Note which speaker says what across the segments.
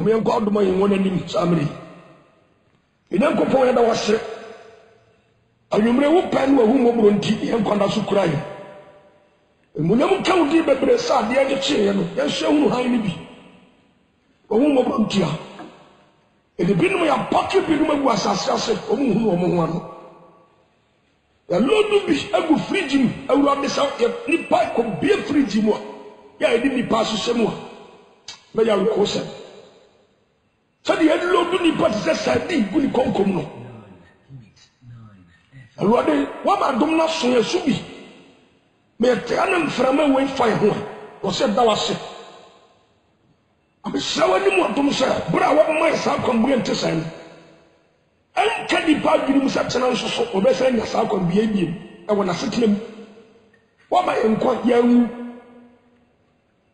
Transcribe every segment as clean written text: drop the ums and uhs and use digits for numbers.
Speaker 1: me enko adoma yin wona nim samri ina enko pon ya da wase anwumre wo pan wo hu mobro nti enko nda so kurai munam kawdi bebre sa de age che no ya hwe hu han ni bi wo hu mobro nti a e de binu ya pakye binu magu asase ase o mu hu o mu ho ano ya lodu bi agu fridge mu awura de sa ni pa ko bi fridge mu ya e di ni pa so semu a me ya ko se so de lodu ni pa se sa di gu ni konkom no awura de wa ba dum na so ya subi me tanam frama we fa ho o se da wa se abesawa ni mo dum se bra wa ma sa konbu ente san an kadi pa dwiri musa tena nso so obesa nya sa kon bia biem e wona setenam wa ma enko ya wu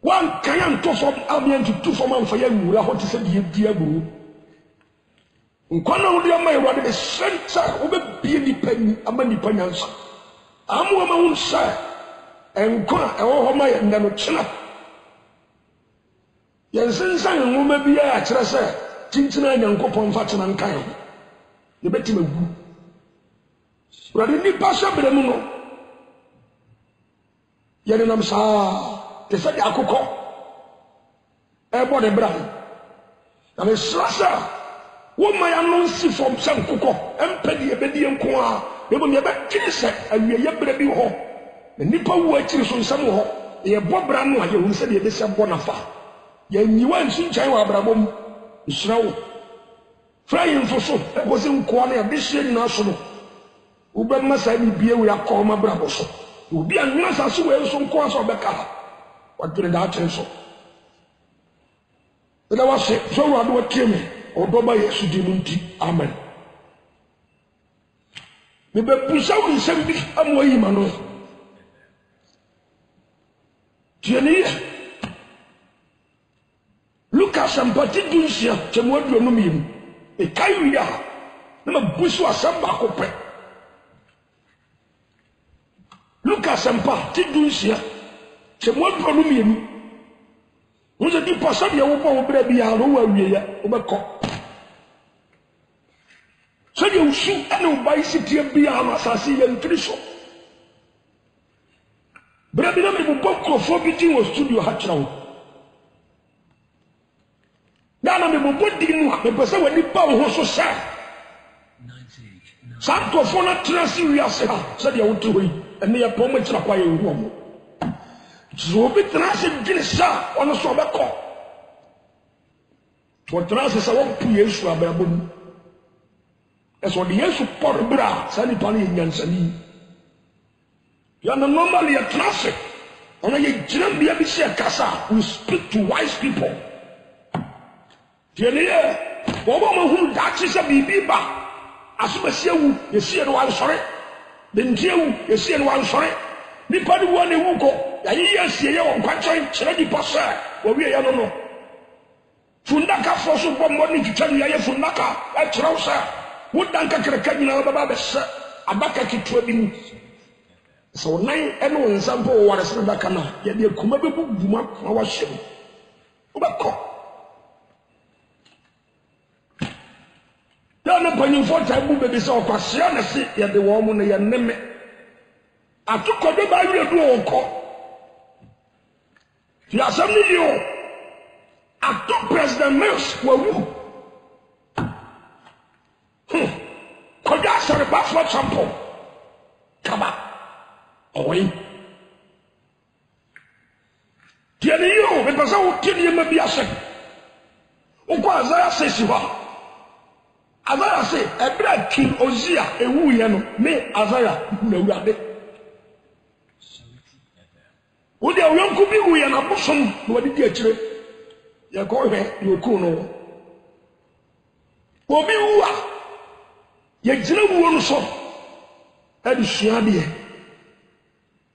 Speaker 1: wan kan to fo amien to fo man fa ya wura ho te se bia bia buru nko na wo de ma yoro de senta wo be bia ni pani ama ni panyansa amu ma hun sa enko e wo ho ma ya nda no chena yensensan wo ma bia ya kire se tintina nyankopon fa tena nkan ho ye beti magu brade ni pasha bremu no ye ne nam sa te se de akokọ e bo de bra na me srasa wo ma ya no si fom se nkokọ empedi ye bedi enko a ye bo me be kini se awie ye bra bi ho na nipa wo akiri so nsam ho ye bo bra no a ye hu se de be se bo na fa ye nyiwa nsu nkyai wa brabom nsrawo Frying for so, I was in Kwana, this year in National. Uber Massa be we are called my bravo. Will be a nurse as well, some course of the car. What did that tell so? Then I was so I do what kill me, or Boba Yasudimunti, amen. Maybe Pusau is 70, I'm way, Mano. Jenny Lucas and Patidusia, Chamodu Numim. E kai ya na busu asamba kope Lucas ampa ti dunsia se mo dro mienu wo je di pasa de wo bo bra bi ya ro wa wie ya wo be ko so de usu ana wo bai sitie bi ya ma sasi ya ntriso bra bi na me bo ko fo bi ti wo studio ha kira wo Nana me bo dinu me pese wani pa wo so sa santo fona trasi wi ase ha se de wo to yi ene ya po mo kira kwa ye wo mo zo bi trasi gine sa ono so be ko to trasi sa wo pu Yesu ababo ni eso de Yesu por bra sa ni pa ni nyansani ya na normally ya trasi ona ye gina bia bi se kasa we speak to wise people Tieniye, bobo mo hu dachi se bibi ba. Asubese wu, yesie no ansore. Bentie wu, yesie no ansore. Nipa ni wo ne wu ko, ya yi yesie ye won kwanchan kire di pasa. Wo wie ya no no. Fundaka foso bombo ni twitwa ya ye fundaka, e kire wo sa. Wo danka kireka nyina baba be se, abaka kitwa bi mu. So nan ene won sampo wo ware se daka na, ye de kuma be bubuma na wa hye. Wo ba ko Dana panyin for tabu be se okwasea na se ye de wo mu no ye neme atoko de ba wi do onko ya samni yo ato president Mills wa wu ko da sare ba for example kaba oi tieni yo be pasa o tieni ma bi ase o ko azaya se si wa Azaya say, Ebra King Ozia, a woo yano, me Azaya, no rabbit. Would your young could be we and a bosom, what did you say? You call her, you cool no. Will be woo. Ye general one so. That is Shiabi.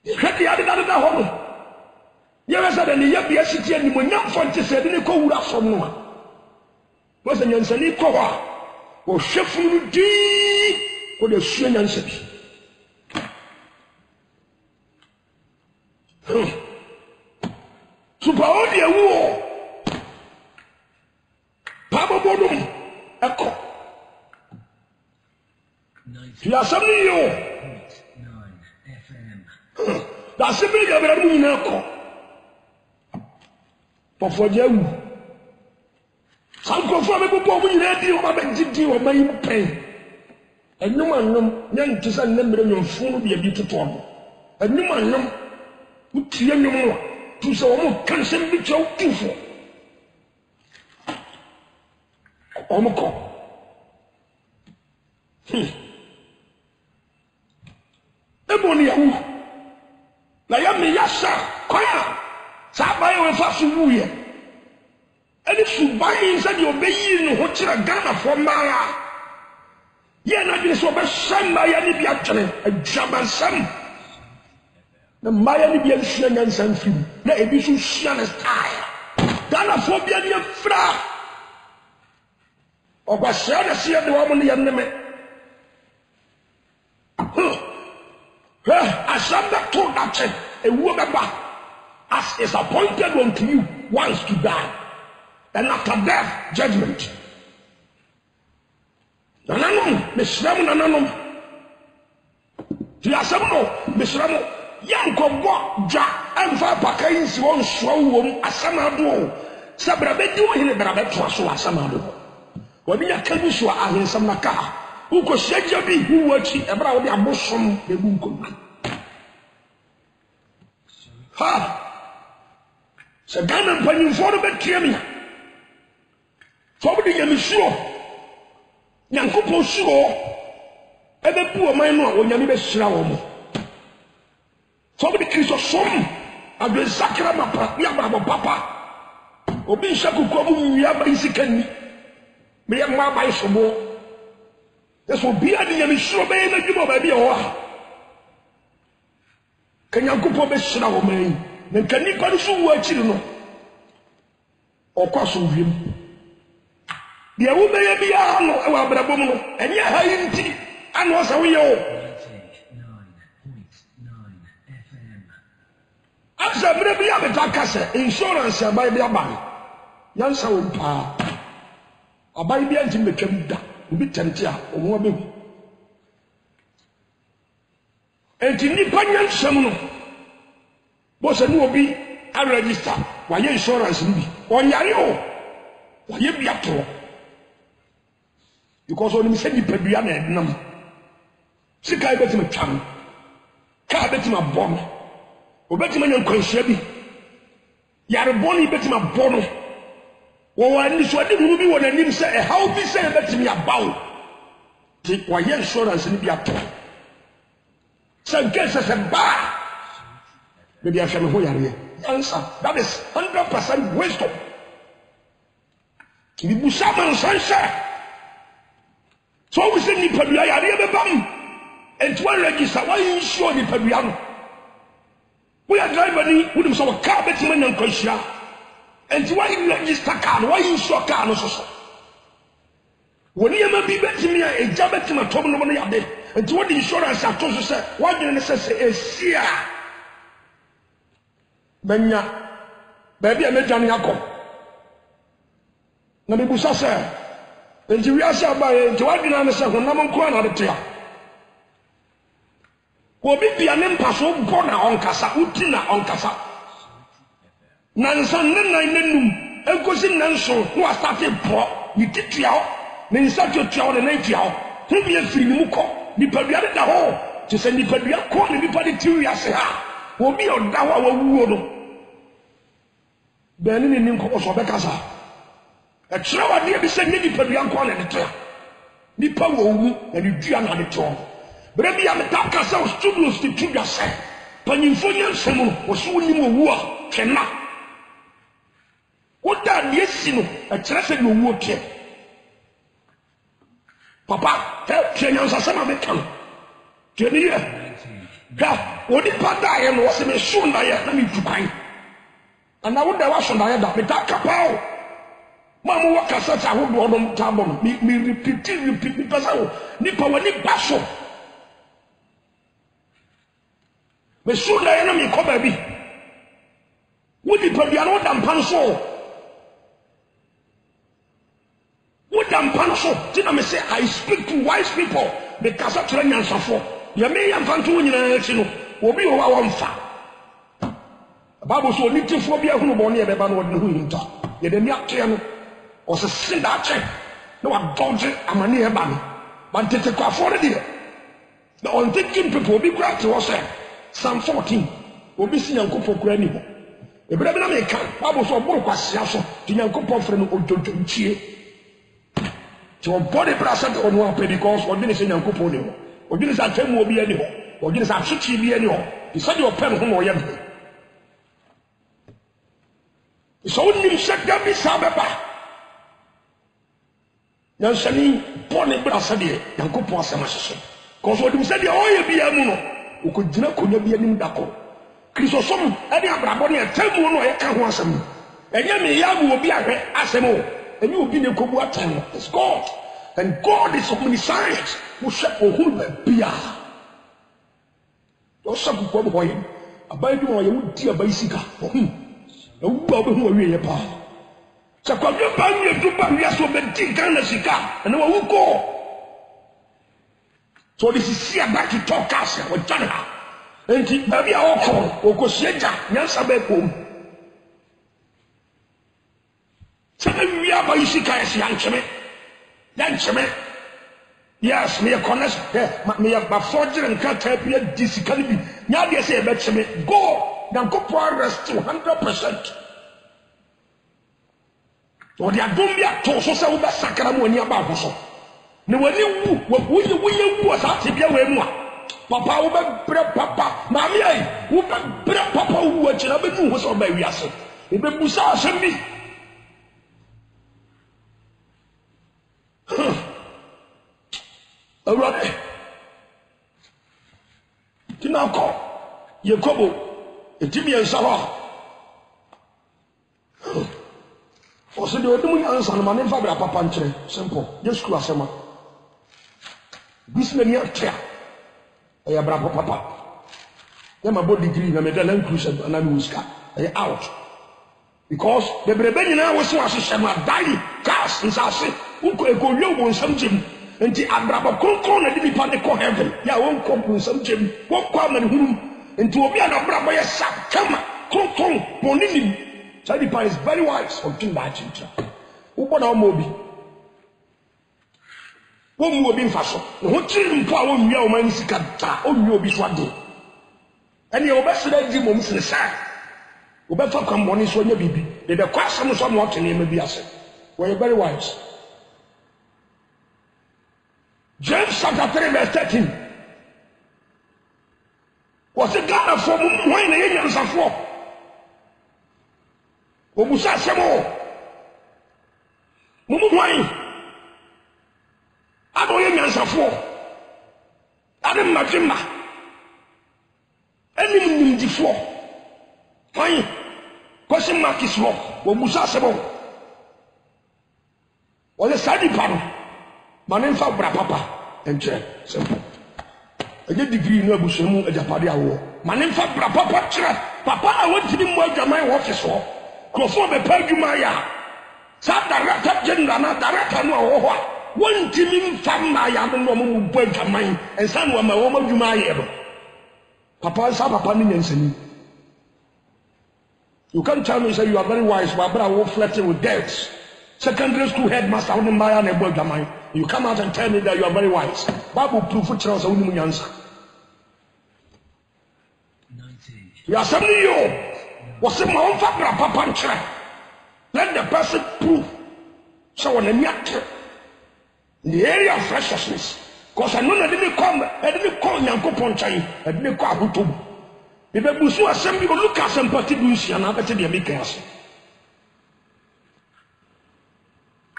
Speaker 1: You had the other home. You ever said, and the Yabi city and when young Fonte said, didn't call up from no one. Was a Yansani Kowa. O shefu di o de sua nyansa bi super odi ewu You are something you. That's a big of a for you. Some confirm a book when you had you about or my pain. And no man, young to send them in your phone be a bit of trouble. And no man, who tear no more to so almost cancel the joke too for. Omoko. Ebony, Nayami Yasha, Koya, Sabayo and Fasuya. And if you buy inside your baby in Hotel Ghana for Maya, you're not going to be some Miami Biatane, a German son. The Miami Biatane and San Film, let me show Shanna's tire. Ghana for Biania Fra. Or by Shanna, see the woman the enemy. Asanda told that child, a woman as is appointed unto you once to die, and after death, judgment. Nananum, Mishram Nananum. Tiasamno, Mishram, Yanko, Ja, and Vapakains won't show Asamado. Sabrabedu in the Brabetua Asamado. When we are Kabusua are in Samaka. Who could say Jabi, who watch it about the Abosom, the Bunkum? Ha! So Ghana, when you follow the Kiamia, for the Yamisho, Yankupo Shuo, ever poor man when Yamibe Shrawom. For the Christosom, I've been Sakrama, Yababa Papa, Obishaku Kobu, Yabaisikan, Mayama by Sobo. That's what be at the Yamisho Bay and you baby or can you go be slow man? Then can you go to work children or cross of him? The woman be a no, and ya hainty, and was a wheel.
Speaker 2: 9.9 FM.
Speaker 1: As a baby of a Takasa, insurance by the Aban. Yansa will pa. A baby and Jim became that. Be tempted or more baby. And in the Panyan Samuno was a new be a register. Why insurance be? Or Yayo? Why you be up to? Because when you say the Pebiana and Nam, Sick I bet him a chum, Car bet him a bomb, or bet him a conscience. Yaraboni bet him a bomb. Well, I need to do what I need to say. How be saying that to me about the why insurance in the apple. So, guess as a bar. Maybe I shall know here. Answer that is 100% wisdom. To be Busaman sunshine. So, we say, Nipadia, I never bum. And to register, why you sure Nipadia? We are driving with him so a car betting and conscious. And why you register car? Why you show car? No, so. When you may be betting me a job at my top of the money, and what the insurance I told you, sir, what do you say is here? Benya, baby, I met Johnny Yako. Nabibusa, sir. And you are sure by it, what did I understand when I'm going on the tail? Will be an impasse of Bona on Casa, Utina on Casa. Nansan Nanum, a cousin Nanso, who are starting poor, you did you, then start your child and 8 hours. Who be a free Muko, the Padiana the hole, to send the Padia call anybody to you as a will be on Dawa Wood. Benin in Nimco or Becasa. A travel near the same the Padian call and the trail. The power and the Gianna the tour. But I am a Takasa studios to keep yourself. Panifonian Samu was winning war, cannot. What that yes, you know, a traffic will work here. Papa, help Kenyans as some of it come. Can you hear? What did Pata and was in a soon I let me to buy. And I would have watched on the head of the Takapao. Mamma Waka such a wood on Tabon, me repeat because I Nippa when it basho. The soon the enemy come baby. Would it be an old and panso? Would them panso? Did I say I speak to wise people? the Casa Tranian Safo, Yame and Fantuina, will be over one far. Bible so little phobia who born near the ban would know him talk. Yet the Yakian was a sin that check. No, I'm dodging, I'm a near banny. But take a for the dear. The unthinking people will be glad to us. Psalm 14 will be seen and go for granny. The brother may come, Bible so broke was Yasso, the young couple friend of Jojo Chie. So, body present on one because or didn't say young couple, or didn't say 10 will be anyhow, or didn't say 60 be anyhow. He said your pen home or young. So nim shaka bi sababa yan sani pone bra sade yankopon asema hyehyɛ koso dim sade oye bia mu no ukogina konya bia nim dako kristosom ade abrabo ne atamu no ye ka ho asem enye me ya mu obi ahwe asem o enye obi ne kobu atan it's God and God is omniscient mo hwe ohuru bia o sabu ko bo ye abai bi mo ye wudi abai sika no wo be hu awie ye pa sakwadwe ba nye duba wi aso be digana sika na wo ko so this is here back to talk us we jana enti ba bia oko sieja nyansa be kom sabe wi aba sika esi yancheme yes me connect me ba forger nka tapia disikali bi nya de se be cheme go Yankopon rest 100%. So the Adumbia told so say we sakara mo ani aba so. Ne wani wu asatibia we mu a. Papa wo be bre papa, mami ai, wo be bre papa wu a kira be nu ho so ba wiase. E be busa asem bi. Alright. Tinako, Yakobo Etimi ensawa. Oso de odum yansa no mane fa bra papa nkyere. Simple. Just ku asema. Bisna ni atia. Eya bra papa. Ya ma body degree na medal and cruise na muska. Eya out. Because the brebe nyina wo so ahyehyɛ ma dai gas nsase. Unko eko wi wo nsam gyem. Enti abraba konkron na de bi pa de ko heaven. Ya won ko nsam gyem. Wo kwa ma ne hunu. Into obi adabra boy sap kama konkron bonini Charlie Pan is very wise for doing that chincha ubo na omo obi wo mu obi mfaso ho tiri mpo a wo nwia o man sika ta o nwia obi so ade ene o besida di mom sene sa o be fa kwam boni so nya bibi de be kwasam so mo otene ma bi ase we are very wise. James chapter 3 verse 13 was a God for when the Indians are for. Obusa Samo Mumuwine Ado Indians are for Adam Majima Any the floor. Fine. Question mark is wrong. Obusa Samo was a sadi paro. Manenfa bra papa and chair. Simple. I get degree no abushemu ajapade awo manemfa bra papa kire papa a wantini mu adwaman office ho krofo be pa adwuma ya sa director general na director no ho a wantimi mfa ma ya no mo bu adwaman ensa no ma wo adwuma ya no papa sa papa ni nyansani. You can't tell me say you are very wise but bra wo flirting with girls. Secondary school headmaster on the Maya and Bogamai. You come out and tell me that you are very wise. Bible proof for Charles Unimunyansa. You are something you was a mount of Papa. Let the person prove. So on a yacht in the area of righteousness. Because I know I didn't call Yanko Ponchai, I didn't call Hutu. If a Busu assembly will look at some particular and have to be a big castle.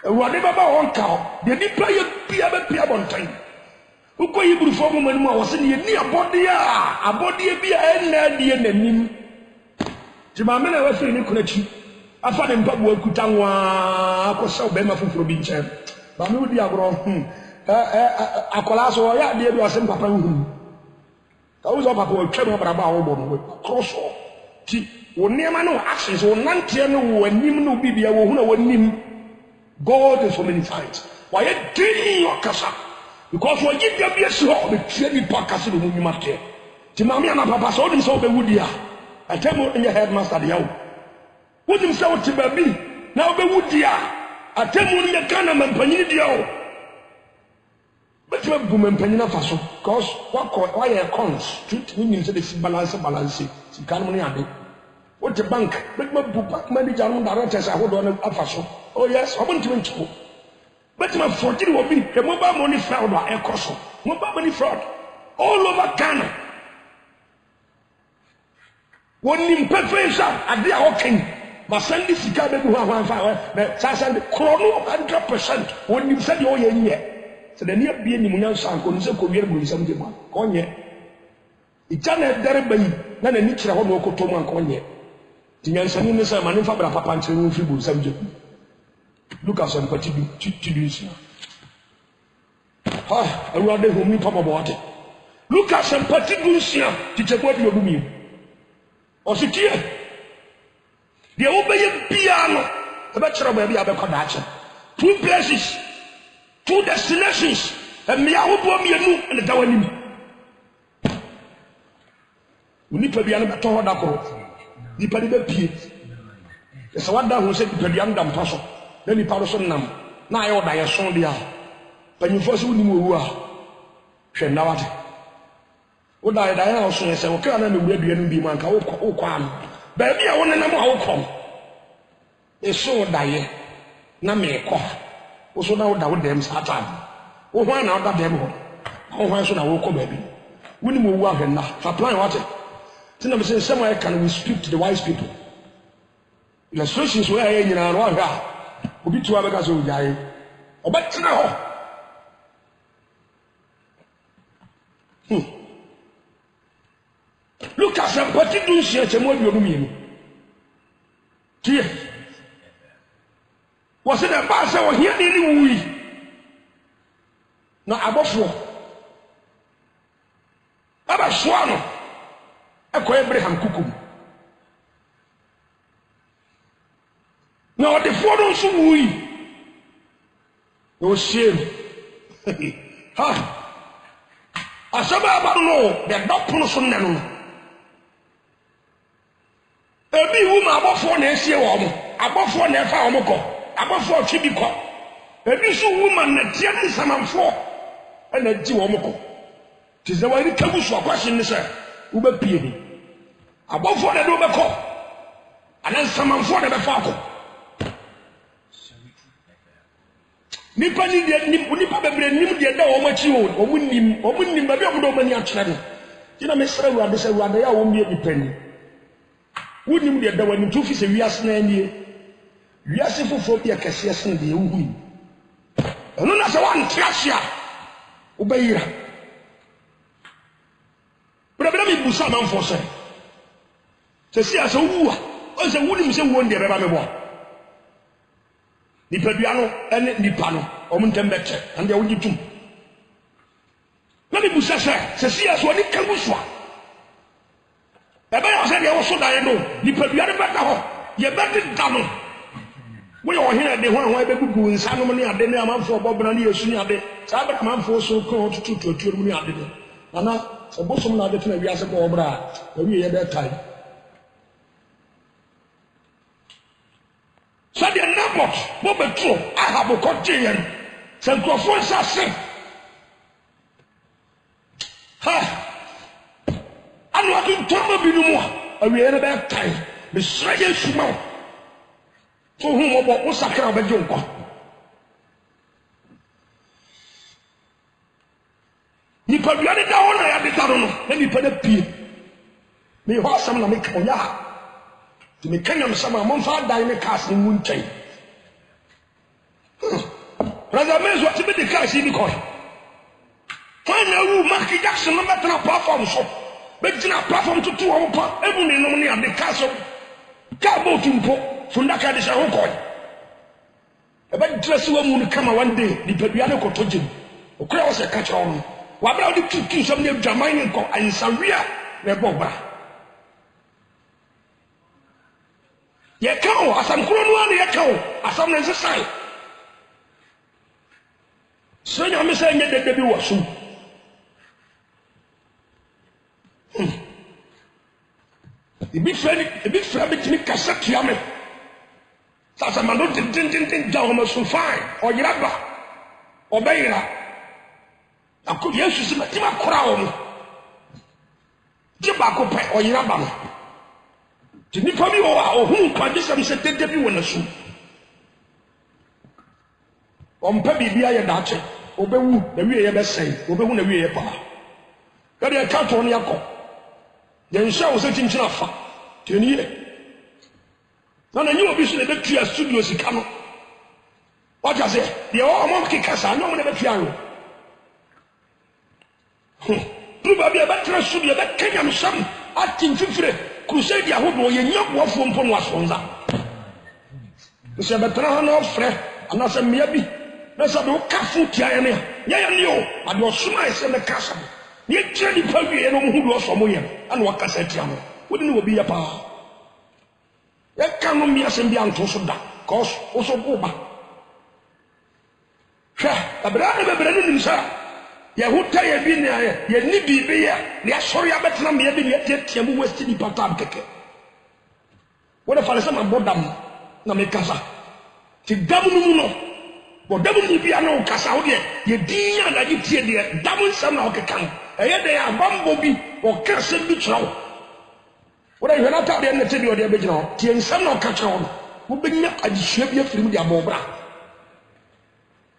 Speaker 1: Whatever on cow, they did play a peer on time. Who call you before woman was in near body be a name. Jimamina was in Kunachi. I found him Babu Kutangwa, Kosa Bema from Provincial. But no diabron. A colasso, ya dear was in Papa. I was up a trouble about cross. When near my no actions or none tiano and Nimno Bibia who know what Nim. God is so many times. Why a day your casa? because when you get a slow, the training podcast in the movie market. Timami and Papa saw him so the Woodia. I tell you in your headmaster, the young. What himself to baby? Now the Woodia. I tell you in your Ghana and Panidio. But you have women penina faso, because why a cons, treat women to the balance, she can't money at it. What the bank, but my book, manager, and directors are hold on a faso. Oh, yes, I want to win school. But my 14 will be the mobile money fraud or a cost. Mobile money fraud all over Ghana. One in preference at the walking, but send this cabin who have 100%. When you said, oh, yeah. So the near being in Munyan couldn't say Korean with some demand. Conye. It's an Derby, not a niche of Okotom and Conye. The Yansanin is a manufacturer Papa and Fibu subject. Look at some particular to ah, I rather whom you papa about it. Look at some particular to check what you're doing. Or sit here. The obey piano, a bachelor may be a conduction. 2 places. 2 destinations, and me, I hope me and the Tawanim. We need to be able to talk about the Padibe. There's one who said the Padiandam Paso, then the Paroson Nam. Now I order a song there. But you first wouldn't move. Shenawat. What I also said, okay, I'm going to be able to be one. Baby, I want to know how come. It's so dire. Name also now that them Satan. Oh, why now that them? Oh, why should I walk baby? We need more work and now. Apply water. Then I'm saying somewhere can we speak to the wise people? Illustrations where I am in our water. Will be 2 hours of die. Oh, but now. Look at some particular shit and what you're doing. Dear. Was it a bass or here any we? No, above 4. About Swano. A Abraham Kukum. Now the 4 don't we. No shame. Ha! Asaba no, they're not person. A big woman above 4 next year, above 4 never found. About 4 Chibiko. A beautiful woman that Jenny Saman 4 and a Jiwomoko. Tis the way the Kabus were questioning, sir. Uber Peony. About 4 the Robacop. And then Saman 4 the Falco. Nippani did Nippa knew the other or much you or wouldn't him, but you don't many actually. You know, Mr. Rabbi said, well, they won't be a penny. Wouldn't him the other when you took his years near. We are simple for the Cassius and the Uhu. And none as a one trasher. Obey. But I believe Busaman for say. To see us a woo, as a wooden say one day, Rabbi. The Pediano and the Pano, or Muntembete, and the only 2. Let me Busa say, to see us one in Kabuswa. The Bayer said, I also die. The Pediano better. You better damn. We are here at the one where people go in Salomon at the name for Bob and you soon at the Sabaman for so called to 2 million at the day. And now, a bosom of the thing we are supposed to we at that time. So the number, Bob True, I have a continuing. Some crosswords are sick. Ha! I'm not in trouble anymore. And we are at that time. The Srayan Shimon. So whom about Osaka Bajonko? You put the other down at the town, let me put a pea. May you have some make on ya. To make Kenyan summer, Monfort die in cast in Moontain. Brother Mays, what to be the cast in the coin? Find a room, Marky Jackson, no matter a platform, so. But it's not a platform to 2 hours, every nominee at the castle. Cabo to from that kind of a coin. About dress woman come one day, the Pebiano Cotogen, who cross a catch on. What about the 2 some name Jamaican and Saria, the Boba? Ye cow, as I'm grown one, ye cow, as I'm necessary. Senya me say nye de bi wo so. Ibi friend bitimi kasa tua me. Sasa mando tin ja ho so fine. O yira ba. O be yira. Akọ Yesu se matima kora wo mo. Je ba ko pe o yira ba no. Ti nipa bi wo a ohun kwade sam se dede bi wo na so. O mpa bibia ye daache. Obewu na wie ye be sei. Obewu na wie ye pa. Ka de ka to no yakọ. Ye nhyɛ wo sɛ kyinkyina afa teniye na na nyi obi so na betua studio sika no waja sɛ deɛ ɔmo keka sa na ɔmo na betua yo duba bi abetra studio be kenya no sam atin fifire crusade ahodo ye nyaboafo mpo no asonza sɛ betra ha na ofrɛ ana sɛ mmea bi na sɛ be kafo tia ye ne ya ne o ade ɔsoma sɛ ne kasa ye tire ni pa wie no mo hu do so mo ye ana wakasa tia mo wodi ne obi ya pa ye kan no mi asem bi anto so da cause o so go ba hwɛ abra ne bebere no nim sa ye huta ye bi ne ye ni bi be ye ne asori abetena me ye bi ne tia mo westi ni patam keke wona fa le sama bodam na me kasa ti dam no mu no bodam ni bi ana o kasa wo de ye din ya da ji tie de dam nsam na o kekan eye de abambo bi o kase bi kyerɛw wona hwɛ na ta de ne te bi o de be gyina tie nsam na o ka kyerɛw no wo benya agyehua bi afiri mu de abobra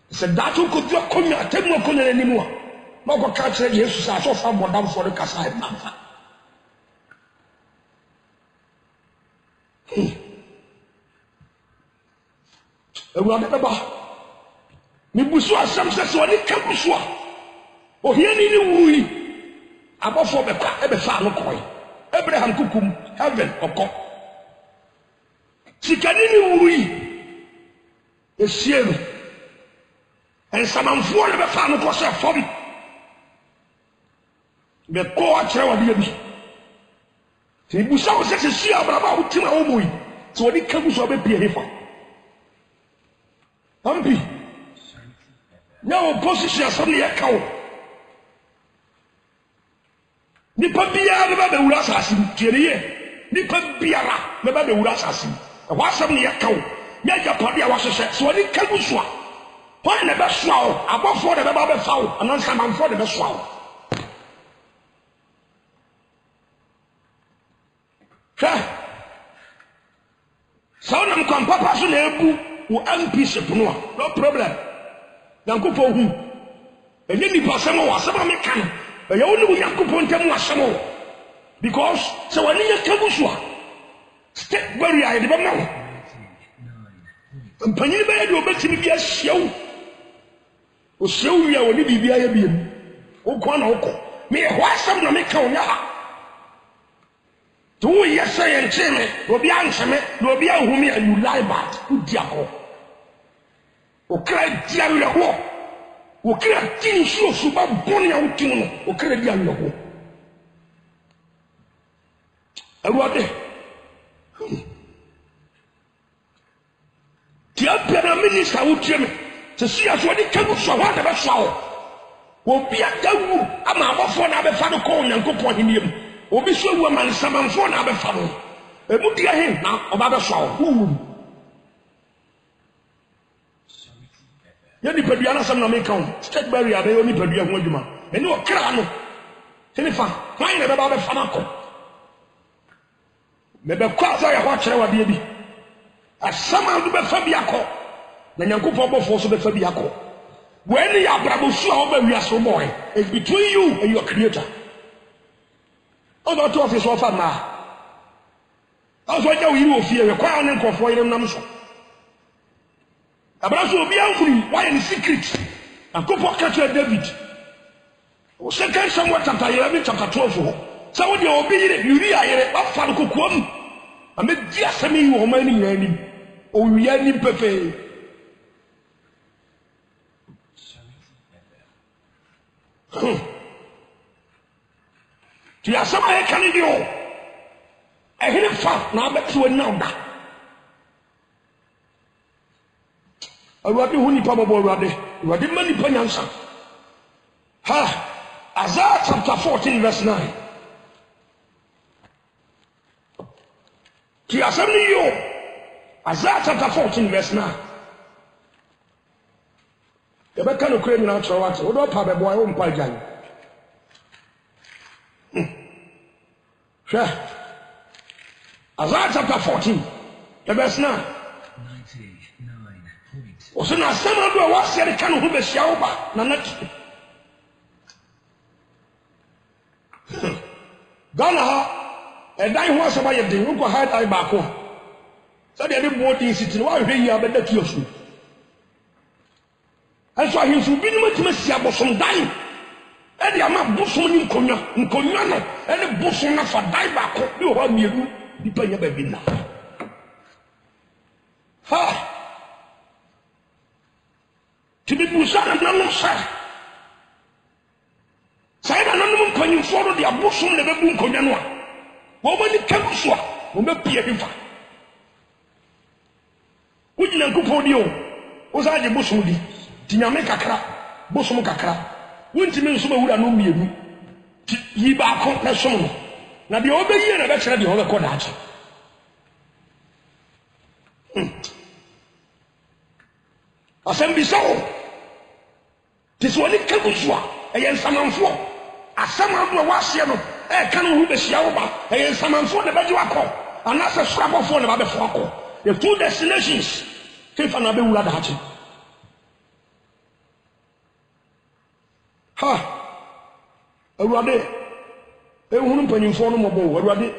Speaker 1: sɛ dato kodu akonya atemu akonya n'anim a na ɔkɔ ka kyerɛ Yesu sɛ asɔ fa bɔdamfoɔ no kasa ɛ mamfa awurade bɛba mebusu asɛm sɛ sɛ ɔne ka busu a ohiani ne wui abɔfoɔ bɛkwa ɛbɛfa no kɔe Abraham kukum heaven ɔkɔ sikani ne wui esie no ensamanfoɔ ne bɛfa no kɔ sɛ fɔbi bɛkɔ akyerɛ wadeɛ bi sɛ ibusa wo sɛ sɛ si abraba a wotim a wɔmɔ yi sɛ wɔde ka busu a wobɛpie hefa ampi nyɛ wo position asɛm ne yɛka wo nipa biara ne ba bɛwura asase mu tie ne yɛ nipa biara ne ba bɛwura asase mu ɛhɔ asɛm ne yɛka wo nyɛ agyapade a wɔahyehyɛ sɛ wɔde ka busu a hɔn na bɛsoa wo abɔfoɔ de bɛba bɛfa wo anansamanfoɔ de bɛsoa wo hwɛ sɛ wonam kwan papa so na ebu wo MP ship no a no problem nyankopɔn hu ɛnyɛ nipa asɛm wɔ asɛm a meka no ɛyɛ wo ne wo nyankopɔn ntam asɛm wɔ because sɛ wɔne yɛ ka busu a state barrier yɛde bɛma wo mpanyin bɛyɛ de obɛtumi bi ahyia wo ohyia wo wie a wɔne biribi ayɛ biem wokɔ na wokɔ meyɛ hɔ asɛm na meka wo nyɛ ha to woyɛ sɛ yɛnkyee me na obi anhyɛ me na obi anhu me a you lie bad wodi akɔ okra di awerɛhoɔ okra di nsuo suba bɔne a wotim no okra di awerɛhoɔ awurade tia bia na minista wotie me sɛ sia so wɔde ka busu a hɔ a na bɛsoa wo obi ada wu ama abɔfoɔ na abɛfa no kɔ onyankopɔn henniɛ mu obi so wu ama nsamanfoɔ na abɛfa no emu di ahe na ɔba bɛsoa wo wuwu yɛ nipadua no asɛm na meka wo state barrier bɛyɛ nipadua ho adwuma ɛne ɔkra no tene fa hwan na bɛba bɛfa no akɔ mebɛkɔ a sɛ yɛ hɔ akyerɛ wadeɛ bi asɛm a wode bɛfa bi akɔ na nyankopɔn bɔfoɔ so bɛfa bi akɔ wɔne yɛ abrabɔsu a wɔba wiase wo bɔe it's between you and your creator ɔdɔ to ɔfi so ɔfa mmaa ɔsɔ ɔgya wo yiri wɔ fie kwan ne nkɔfoɔ yere nam so abra so obi anfiri wayɛ ne secret akɔpɔ ka kyerɛ David o second Samuel chapter 11 chapter 12 hɔ sɛ wode obi yere Uria yere wafa no kokoa mu amedi asɛm yi wɔ ɔman no nyinaa anim owia anim pɛpɛɛ ti asɛm a yɛka ne deɛ o ɛhene fa na abɛte w'ani na woda awurade hu nipa bɔbɔ awurade ma nipa nyansa ha Isaiah chapter 14 verse 9 ki asɛm ni yo Isaiah chapter 14 verse 9 yɛbɛka no kura nyina kyerɛ wate wode ɔpa bɛboa wo mpa agyan hwɛ Isaiah chapter 14 verse 9 ɔsɛ na asɛm ado a wɔaseɛ de ka no ho bɛhyia wo ba na nati Ghana ha ɛdan ho asɛm ayɛ den wokɔ ha dan baako sɛdeɛ de boɔ den siti no woahwɛ yi a bɛda tuo so ɛnso ahemfo binom atumi asi abosom dan ɛde ama bosom ne nkonnwa no ɛne bosom no fa dan baako bi wɔ hɔ mmienu nipa nyɛ baabi na ha tibibusa nananom sɛ sɛ nananom mpanyimfoɔ no de abosom na bɛbu nkonnwa no a wɔmani kagu so a wɔmɛpie hefa wogyina nkupɔn di o wo saa gye bosom di ti nyame kakra bosom kakra wontimi nso bɛwura no mmienu yi baako na som no na deɛ wɔbɛyie na bɛkyerɛ deɛ wɔbɛkɔ daakye asɛm bi sɛ wo te sɛ wɔne kagu so a ɛyɛ nsamanfoɔ asɛm ado a wɔaseɛ no ɛka no ho bɛhyia wo ba ɛyɛ nsamanfoɔ na bɛgye wakɔ anaasɛ sorabɔfoɔ na babɛfo akɔ the two destinations hefa na bɛwura daakye ha awurade ehunu mpanyimfoɔ no mɔbɔ awurade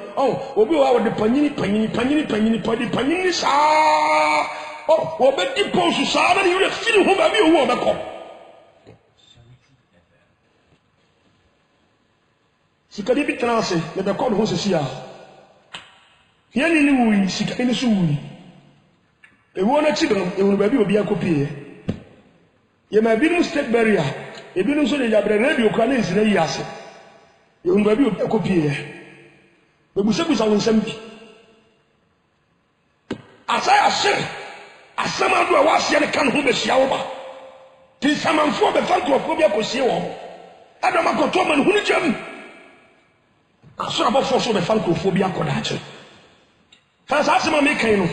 Speaker 1: obi wa wɔde panyini saa wɔbɛdi pɔnsu saa na ne yɛrɛ firi ho baabi owu ɔbɛkɔ sikadi bi tena ase yɛbɛkɔ ne ho sisi a yɛne ne wuyi sikadi ne so wuyi ewuo n'akyi no ehunu baabi obi akɔpie yɛma ebinom state barrier ebinom nso de yabrɛ radio kora ne nsina yi ase ehunu baabi obi akɔpie bebusabusa wo nsɛm bi asɛm ado a wɔaseɛ ne ka ne ho bɛhyia wo ba nti nsamanfoɔ bɛfa nkurɔfoɔ bi akɔsie wɔn ɛdɔm akɔtɔ ma ne ho no gyam asorabɔfoɔ so bɛfa nkurɔfoɔ bi akɔ daakye fa saa asɛm a mekan no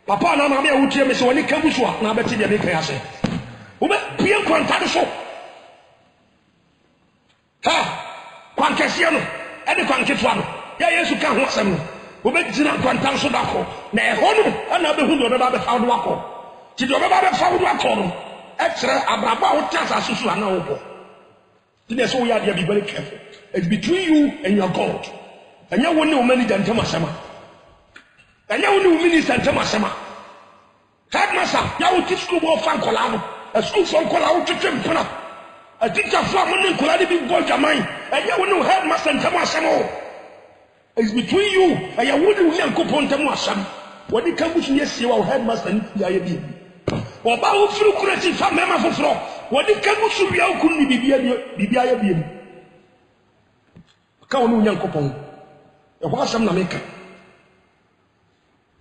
Speaker 1: papa a maame a wotie me sɛ wɔne ka gu so a na bɛte deɛ mekan ase wobɛpie nkwantade so kwankɛseɛ no ɛde kwanketewa no yɛ yesu ka ho asɛm no wobɛgyina nkwantan so dakɔ na ɛhɔ no ɛna bɛhu deɛ ɔbɛba bɛfa wo do akɔ nti deɛ ɔbɛba bɛfa wo do akɔ no ɛkyerɛ abrabɔ a wote asase so ana wokɔ nti deɛ sɛ woyɛ adeɛ be very careful it's between you and your God ɛnyɛ wo ne wo manager ntam asɛm a ɛnyɛ wo ne wo minister ntam asɛm a headmaster yɛ wo te sukuu bɔ ɔfa nkɔlaa no asukuufoɔ nkɔlaa wotwetwe mpena atikyafoɔ a mo ne nkɔlaa no bi bɔ dwaman ɛnyɛ wo ne wo headmaster ntam asɛm o it's between you and your woody Nyankopɔn ntam asɛm wɔde ka busu ne sie wa headmaster ne yɛ bi ɔba wo firi kurati fa mɛma foforɔ wɔde ka busu bia wo kun ne bibia yɛ bi ka wo ne Nyankopɔn ɛhɔ asɛm na meka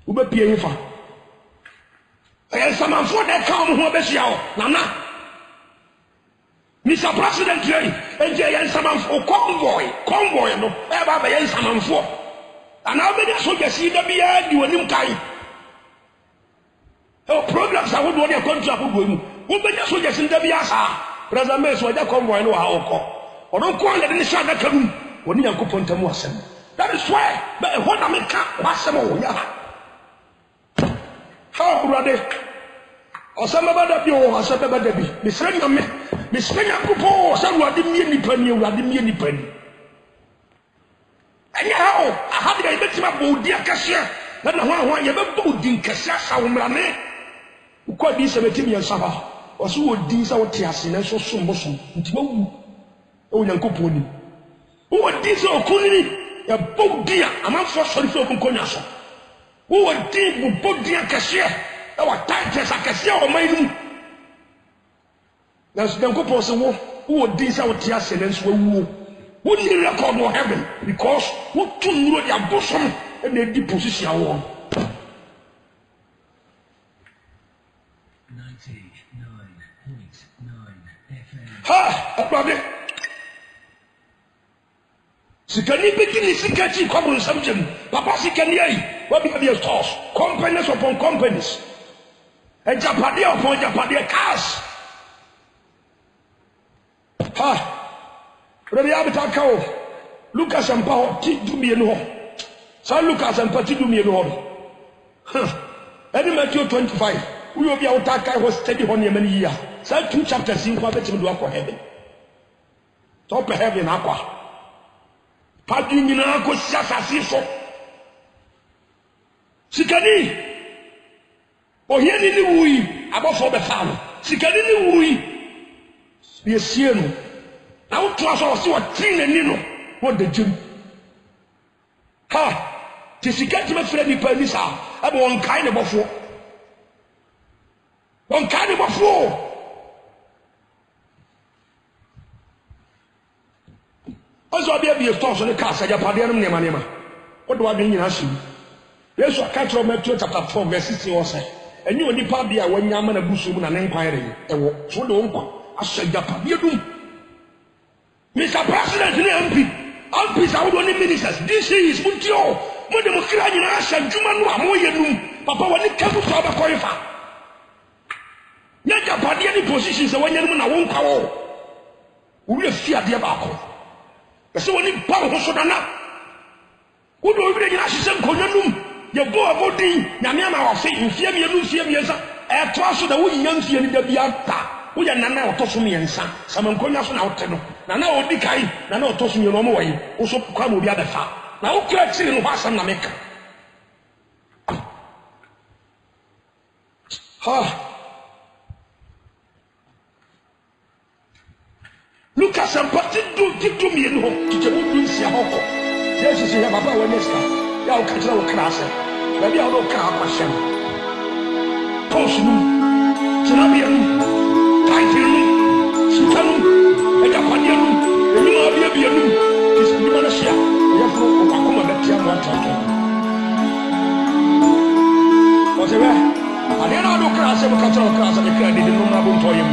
Speaker 1: wobɛpie yi fa ɛyɛ nsamanfoɔ da ka wo ho bɛhyia wo nana Mr. President yɛn ɛnti ɛyɛ nsamanfoɔ convoy no ɛba bɛyɛ nsamanfoɔ anaa wobɛnya sogyasi da biara di w'anim kae ɛwɔ programs ahodoɔ ne akwantu ahodoɔ mu wobɛnya sogyasi da biara saa President Mays wɔgya convoy no wɔ ha ɔkɔ ɔno nko a yɛde ne hyɛ adaka no mu wɔne Nyankopɔn ntam asɛm that is why ɛhɔ na meka w'asɛm a wɔnyɛ ha Awurade ɔsɛm bɛbɛda bi wɔ asɛm bɛbɛda bi mesrɛ Nyame mesrɛ Nyankopɔn sɛ Awurade mmie nipa ni Awurade mmie nipa ni ɛnyɛ ha o aha de yɛbɛtumi abɔ odi akɛseɛ na ho yɛbɛbɔ odi nkɛseɛ asa wo mmerane wokɔ adi sɛ bɛtumi yɛnsa hɔ ɔso wɔ din sɛ wote ase na nso som bosom nti wawu ɛwɔ Nyankopɔn nim wowɔ din sɛ ɔkonini yɛbɔ din a amanfoɔ sɔre sɛ ɔkonkonya so wowɔ din bobɔ din akɛseɛ ɛwɔ titles akɛseɛ wɔ ɔman no mu na Nyankopɔn sɛ wowɔ din sɛ wote ase na nso wawu wo ni record wɔ heaven because wotu nnuro de abosom ɛna edi position awɔ Ha, brother. Sikani begini sikati kwa msamjem. Papa sikani ai. What be the stores? Companies upon companies. And Japadia upon Japadia cars. Ha. Rebi abita kao. Lucas and Paul ti do me no. San Lucas and Pati do me no. Any Matthew 25. We will be out that guy was steady on your many years. So 2 chapters in what to do aqua heaven. Top heaven aqua. Padin in aqua sasa. Sikani. Or here in the wee above for the farm. Sikani ni wee. Yes, you know. Now to us also a clean and nino. What the gym? Ha! Tisikati my friend Panisa. I'm one kind of four. One kind of four. Also, I'll be a toss on the cast. I have Padianum. What do I mean in Hashim? Yes, I can't remember chapter 4, verse 16 or say. And you only part there when Yaman and Busum and inquiring. And so the I said, Japan. Mr. President, MPs are only ministers. This is Muntio. When the Mokrani asked Juman Moyanum, Papa, when it comes to Papa Koifa. Yet Japanian positions are when you won't call. We will fear the Abaco. The so many power Sodana. Who do we get Asham Konanum? You go about the Yamama or say, in fear me, you fear me as a trust the way young fear in the Biata. We are Nana or Tosumi and Son. Some Unconas out Teno. Nana or Dikai, Nana or Tosumi no more way. Also come with the other far. Now, crack in Wasan Nameka. Ha. Lucas and Patti do me in home to the wood see a hawk. Yes, you see, have a power nesta. Y'all catch our class. Maybe I'll look out my son. Posum, Sinabian. Sitanum, and Japanianum, and you are Bianum, is Dimanasia, therefore, Okuma Betiam one talking. Was it? I didn't know class ever cut our class at the credit in Nomabun Toyam.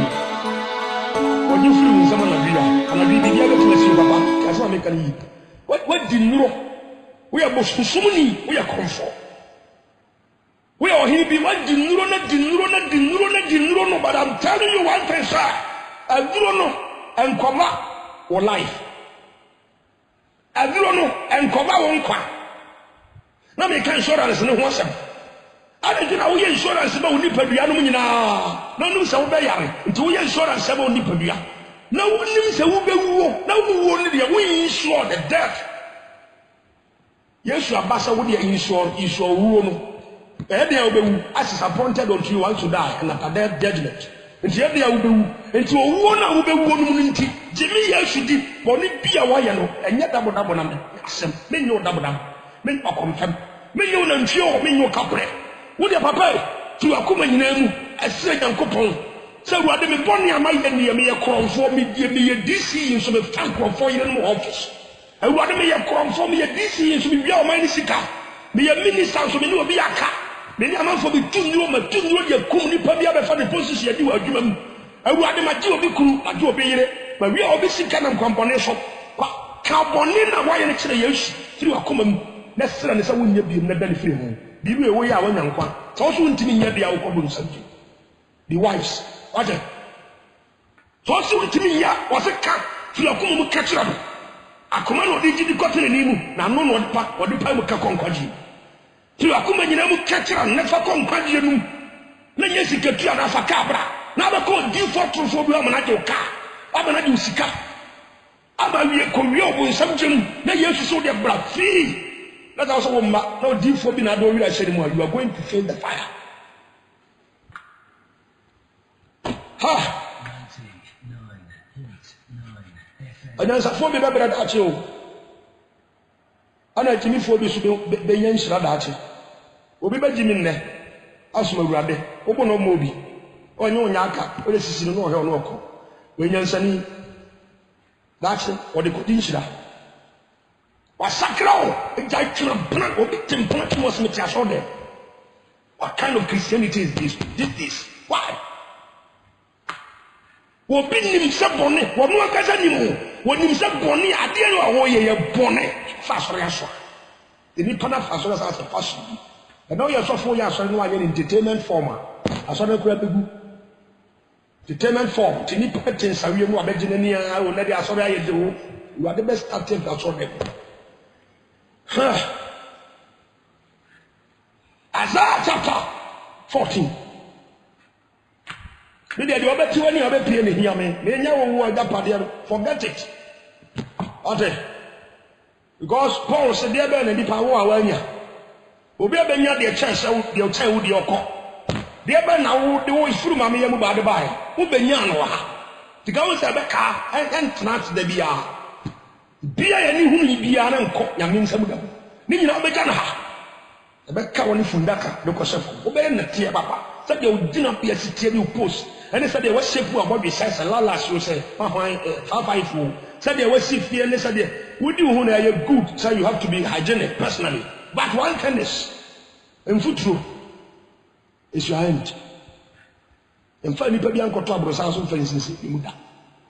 Speaker 1: When you flew someone of Villa, and I did the other to see Baba, as I make a leap. What did you know? We are most Sumuni, we are comfort. We are here be what did you know, but I'm telling you one thing, sir. I don't know and cover or life. I don't know and cover one qua. Now make insurance no one. I don't know insurance about Nipadia. No, so bad until insurance about Nipadia. No one needs a woman. No one we insure the death. Yes, your bassa would insure woman. As is appointed until you want to die and after that judgment. And yet they will do into a one woman. Jimmy, I should do only be a wayano and yet double some men no double men or confirm men no and show men no capre. Would your papa to a common name as said and coupon? So what they born near my near me a crown for me, give me a DC in some tank for your office. And what may a crown for me a DC in some your money sicker. Be a minister so me no be a car. Many a man for the 2 year community Pabia for the position you are given. I will have my deal be cool, I do obey it, but we are busy kind of combination. Carbonina, why an extra through a common necessarily someone you be in the benefit. Be away our young one. It's also intimate the outcome something. The wives, what a also intimate was a cat to a common catch up. A command or did you got in the name, now no one part or the time of Kakonkaji. To a common you catch and never come quadrium. Let yes, you get to an Afacabra. Now I call you for true for your car. I'm an Adusika. I'm a Korea with something. Now yes, you saw their blood free. That's also no deep for being a door. I said, you are going to feel the fire. Ha! 99.9 and there's a 4 member at you. And I Jimmy for this be young Shradati. Obi Benjamin there. Asuma Rabe, open no mobi. Or no Yaka, or the Sicilian or Loco. When Yansani, that's it, or the Codinshira. Or Sacro, a giant plant or victim plant was Metias there. What kind of Christianity is this? Why? Obi nim se bone, wo no akaza nim wo nim se bone ade no wo ye bone fa soro ya so. Ni pana fa soro sa fashion. And now you're so full ya so no anye entertainment form. Aso na kura begu. Entertainment form, tini patin sawie mu abegine ni a wo na de aso ya de wo. You are the best active that's on them. Isaiah chapter 14. Forget it. Okay. Because Paul said, "Dear Ben, and the power of Wanya. Obey Benya, the church, they'll tell you your call. Dear Ben, now the voice through Mammy by the by. Who Benyano? The government said, Becca, and snatch the beer. Beer and whom you be an uncle, Yamin Samuel. Nina Becana. The Becca only Fundaka, the Kosef, obey the tear papa. Said you did not be a city post. And they said they were safe for what besides a lot last year. Say, Papa, said they were safe here. And they said, would you when are good? So you have to be hygienic personally. But one thing is, in food true, is your end. And finally, Baby Uncle Tobros house, for instance, you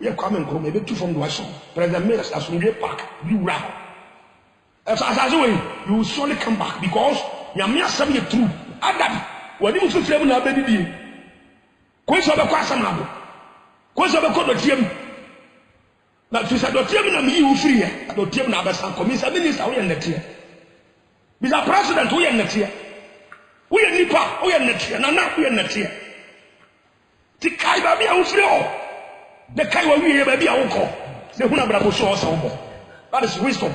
Speaker 1: are coming from maybe two from the West. President Mills, as from your park, you rap. As way, you will surely come back because you are mere subject true. Adam, what do you say? Now, baby. Kwenso be kwa samabo kwenso be ko dotiem na tisa dotiem na mi free e dotiem na abesa komisa minister wo ye netie bisa president wo ye netie wo ye nipa wo ye netie na wo ye netie ti kai ba bia wo free o de kai wa wi ye ba bia wo ko se huna brabo so so bo. That is wisdom.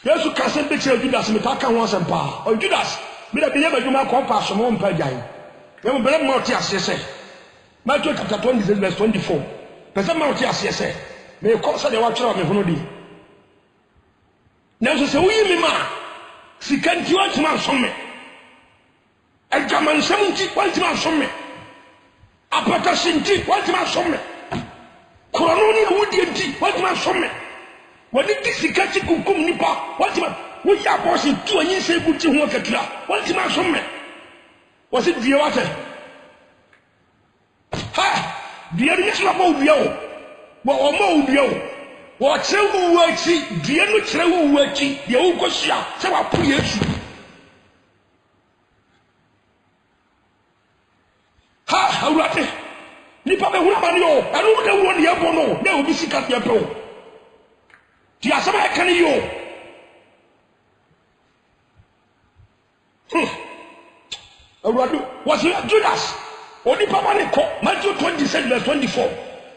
Speaker 1: Yesu kase be che Judas me ta kan ho asempa o Judas me da be ye ba djuma ko pa so mo mpa jan. You better multi assess. Matthew chapter 26, verse 24. Person multi assess. May you call the watcher of the Honodi. Now, so we me ma. Si can't you want to man some me? A German 70 want to man some me. A Patasinti want to man some me. Corononi Woody want to man some me. When it is the catchy cucum nipa, what to man? We are bossing 2 and you say, put you work at la. What to man some me? Was it the water? Ha! The initial about you. Well, more you. What's a worky, the initial worky, the old Gosia, so I put you. Ha! How right? Nipa be Wabano, I don't know what the Abono, they will be sick at your pro. The Asama can you. Was it Judas? Only Papa Nico, Matthew 27, verse 24.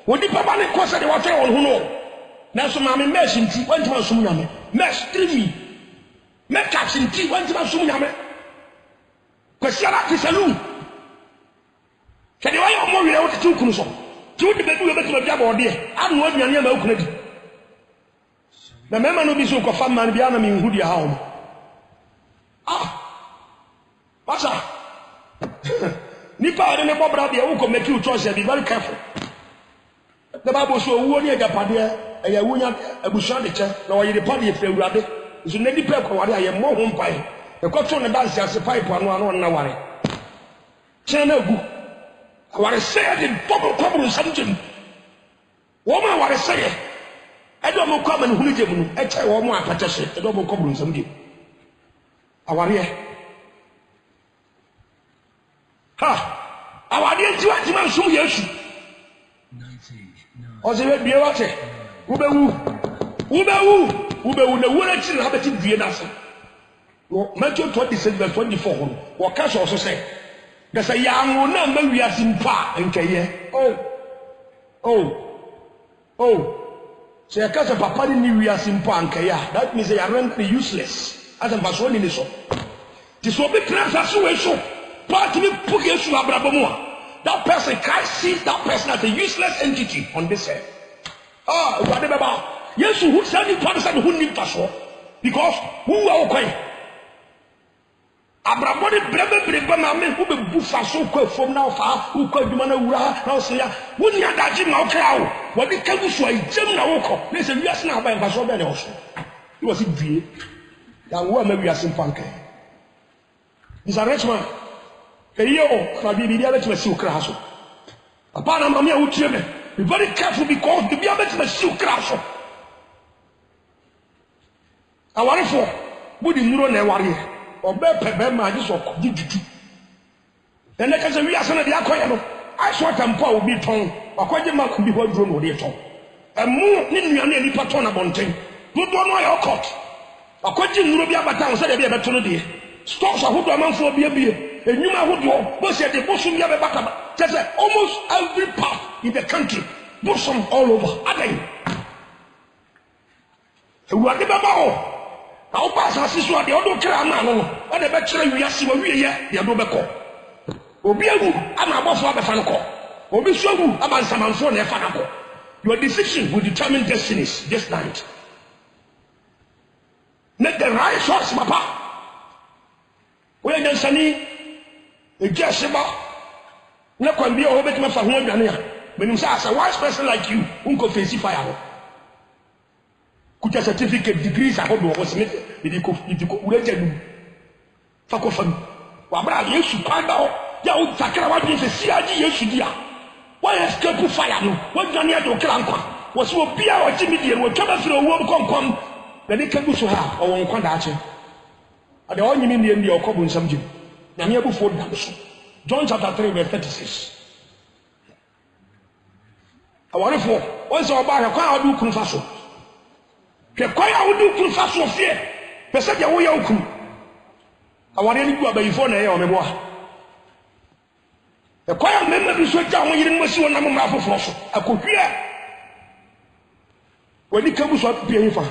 Speaker 1: Only Papa Nico said the water on who know. Now, some mammy mesh in tea, went to my sumyame. Mesh 3. Met caps in tea, went to my sumyame. Questionak is a loom. Can you have more without the 2 cruiser? 2 the bedroom of the job or dear. I don't want your name open. The member no be so confirmed man be anami in Hudia home. Ah, what's up? Nipa ade ne bobra de wo ko make you choice be very careful. The Bible so wo ni agapade e ya wonya abusua de che na wo yede pade e fe urade so na nipa ko ware aye mo ho mpai e ko to ne dance ase pipe anu na ware che na gu ware say de bobble something wo ma ware say e do mo kwa ma hunu je mu no e che wo mo apata se e do mo kobru something aware ha! Our dear Timan Sum Yesu. Or the red beer water. Ubewu, the word to have it in Vienna. Matthew 26, verse 24. Or Cash also say, there's a young number we are in pa and Kaye. Say a cast of papa in we are in pa and Kaya. That means they are rendered useless. As a person in the shop. This will be transfer. But me put Yesu abrabomo. That person can't see that person as a useless entity on this earth. Ah, what about Yesu who said the person who need to because who are okay? Abraboni brebe mame who be bufa so kwa from now far who kwa duma na wura na so ya who ni adaji na okra o what the kagu so ajem na woko na say wiase na ba en so be na oso he was it die ya wo ma wiase mpanke. He's a rich man. Eyo na bibia let me see ukra so Apana mamia utieme. Be very careful because the Bible is a shoe crash. I want for would the neuron a warrior or bear my just or did you. Then let us say we are some of the aquarium. I saw them power will be tongue or quite a man before drone or their tongue. And more than any patron about thing. You don't know your court. A question will be about town said a better today. Stocks are who among for beer. And you know who you but said the bosom you have a battle. That's almost every part in the country. Bosom all over. Again. Who are the Baba? Our pass has this one, the other Kramano, and the bachelor you see what we are, the Adobeco. Obiagu, I'm about for the Fanaco. Obishagu, I'm on some phone, a Fanaco. Your decision will determine destinies this night. Make the right choice, Papa. When you're sunny, a Jessica, no can be over to my family. When you say, as a wise person like you, Uncle Facey Fire. Could a certificate degrees I hope was made with the legend. Fakofan. Wabra, you should find out. Yao Takara is a CID, you should hear. Why escape fire? What Daniel Cranqua was for Pia or Timothy and will come through a warm come. Then they can go to her or one condaction. At the only Indian, your common subject. Namia before Damson. John chapter 3, verse 36. I want for once or by a car do confession. The choir will do confession of fear. Person, your way out. I want any go by phone or memoir. The choir member is so down when you didn't see one number of frost. I could hear when it comes to be for.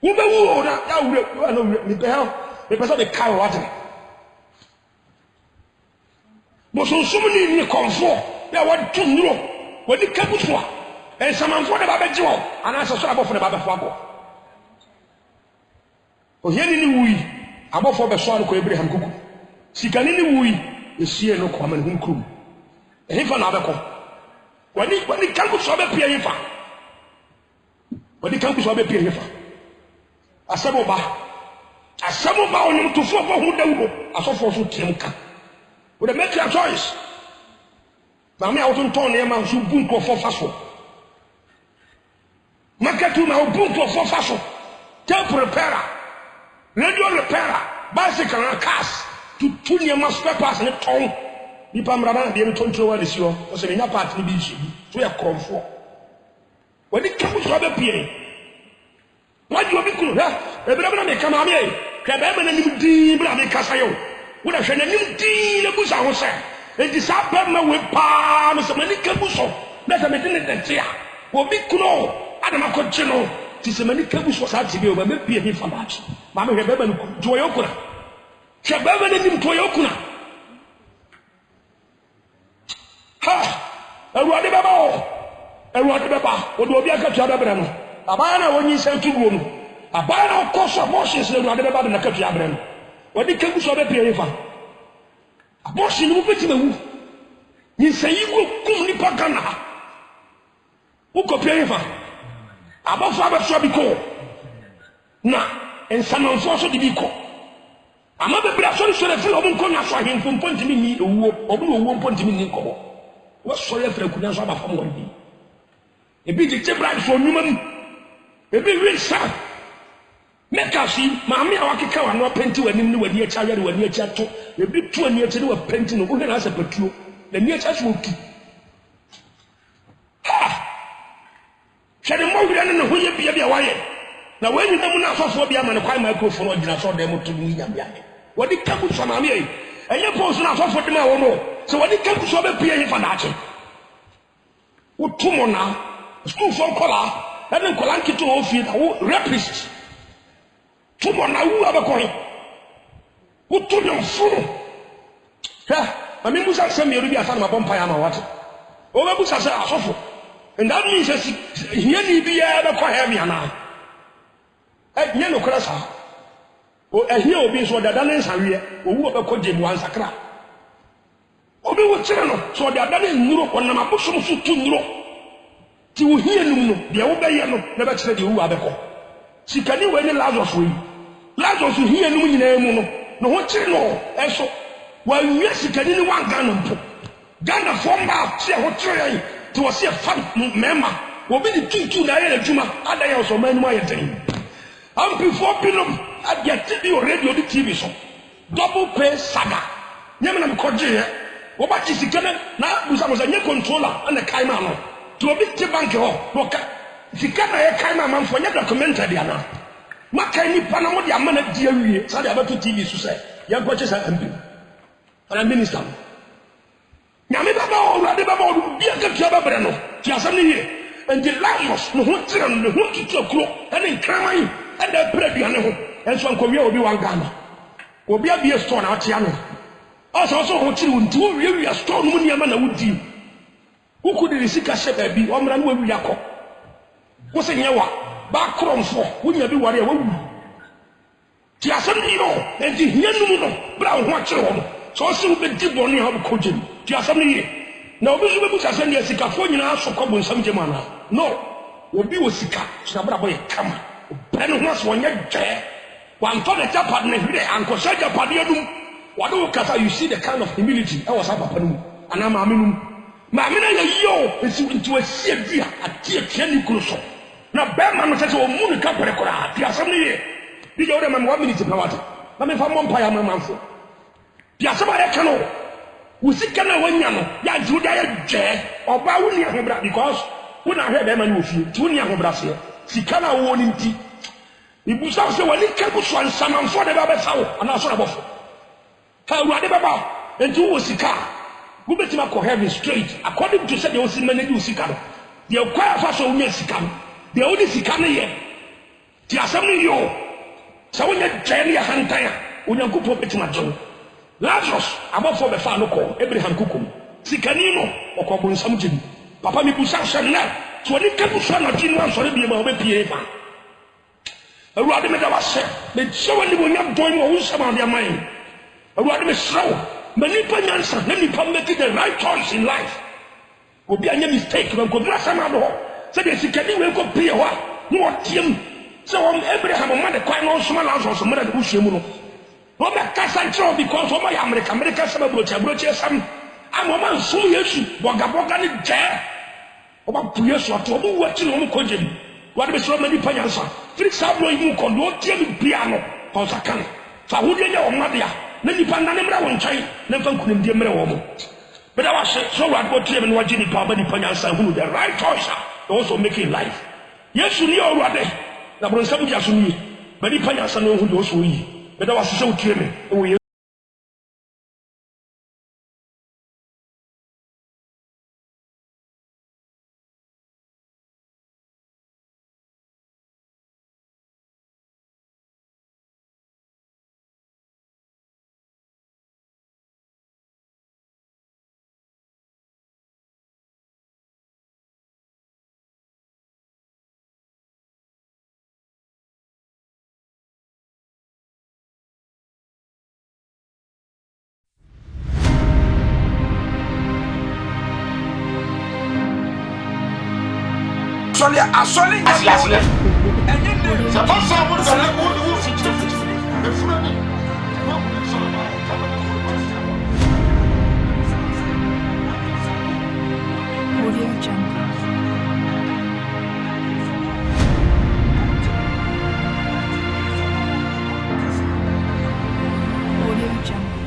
Speaker 1: Who the wood? Now, the hell, the person the car water. But so many in the comfort, there were 2 euro when it comes to. And someone for the Baba Joe, and I saw about for the Baba Fago. Oh, here in we, about for the son of Abraham Cuckoo. She can in we, is here no common home crew. And if another call. When it comes to a PA, when it comes to a PA, a saboba on him to follow who they will, a so for Timka. Would they make your choice? Mammy out on Tony, a man who boom for fast. Market to my book for fashion. Temple repairer, radio repairer, bicycle and cars to 2 year mass papers and a tongue. The Pamrana, the Tonto, what is your was in a part to be to a comfort. When it comes to other PA, what do you be cool? The Brahman may come away. Cabin and you deem Brahman Casayo. Would have shown a new deal of Busa Jose. It is up with palms of many cabuso. Let them in the chair. Will be cool. Adam Cochino, tis a many cables was out to be over me for that. Mamma Rebellion Toyokuna. Shabavan and Toyokuna. Ha! A Rodibaba! A Rodibaba, what will be a Cachabrano? A banner when you send to room. A banner of course of motions in Rodibaba and a Cachabrano. What the cables of a PA? A motion will put in the woo. You say you will come Nipagana. Who could pay for? About Father Shabiko. Now, and some unforced to be called. I'm not the blessing so the feel of Unconia for him from pointing me or blue won't point me in Cobo. What sorry for Kunas of a family? A big temperate for women, a big rich son. Make us see, Mammy, I can not paint to any new near child or near chat, a big 2 years to do a painting of women as a patrol, the near church will keep. Ha! Shall the more than who you be a wire. Now, when you have enough for the American microphone, or I saw them to me. What it comes from me, and you post enough for the more. So when it comes to a PA for that, what 2 more now, school for color, and then Colanki to all feet, rapist. 2 more now, who have a coin? What 2 your fool? I mean, who's that send me already a fan of a vampire or what? Over Busa says, and that means that he be a choir now. At Yellow Crassa, or a hill being so that Danes are here, or who ever called him once a crap. Or they were children, so they are done in Europe on a bosom to Europe. To hear no, the old Bayano never said you are the call. She can do any Lazarus way. Lazarus will hear no in a mono, no what you know, and so, while yes, she can any one gun. Ghana forma se ho tire to was a fam mema obi di tuntu na ye adwuma adan ya so manu aye den am before pilum adia TV or radio di TV so double pay saga nyame na mkoje ye wo ba ci sikana na busa mo nye controller na kai ma no to obi ti bank ho no ka sikana ye kai ma manfo nya documentary dia na maka ni pa na mo dia ma na di awie sa dia ba to TV so say ya gboche sa MP ana minister nyame baba owurade baba odu bia ka tua babre no ti asam ni ye and the lions no ho tira no ho tutu kro ene nkraman and the preduane ho enso ankowie obi wan Ghana obi abie store na atia no also ho tiri untu wi store no niam na wudi ukudi risika she ba bi omra no wi yakọ wo se nyewa ba kromfo wunya bi ware wawu ti asam ni no and the hianu no bra ho akire ho so se be di boni ha ko jim ti asam ni ye na obi so be busa se ne sika fo nyina so ko bonsam je mana no obi wo sika so bra boy kama bren ho so nya gye wan to the japad ne hire anko sha japad yadum wado kasa you see the kind of humility I was papa no ana ma amenu ma amena ya yo esi nti wasie bia atie tiani kuro so na be ma no tete o mu ni ka pere kora ti asam ni ye bi je o de ma 1 minute pa wata na me fa mo mpa ya ma manfo ti asam ya kano usika na wanya no ya juda ya je oba woni ahobra because wona hwe be ma ni ofie ti woni ahobra se sika na wo ni nti ibusa se wani ka bu so ansamanfo de ba be sawo ana so na bofo ka urade baba enti wo sika wo betima ko heaven straight according to say the osi manage usika no de kwa fa so unya sika no de odi sika no ye ti asam ni yo sa wonya jeni ya hantaya onyankopo betima jo Lazarus abofo be fa no ko Abraham kukum sikani no okobo nsam jini papa mi busa hye na so ni ka busa na jini wan so bi ma obepie fa awurade me da wase me chewa ni bonya don wo nsama de amai awurade me srawo mani pa nyansa na nipa make the right choice in life obi anya mistake ban ko dra sama do se de sikani we ko pie ho no otiem se Abraham ma de kwan no nsoma Lazarus mo da de buhye no Oba kasancho because Oba ya America sama broche sam amoma nso Yesu boga ni je Oba pu Yesu ato obo wati no ko jemi wade be so mani panyansa firi sabro yi ko do tie mi bia no ko sakan fa hudie nya o madea na nipa na ne mra won chai na fa kunim die mra wo mo be da wa so wade bo tie mi no wagye nipa ba ni panyansa hunu the right choice also making life Yesu ni o wade na bro nsam dia so ni ba ni panyansa no hu do so yi Beda was so tieme o ye Asoli ça passe ça vous allez vous ficher le frère
Speaker 2: Audio Jungle. Audio Jungle.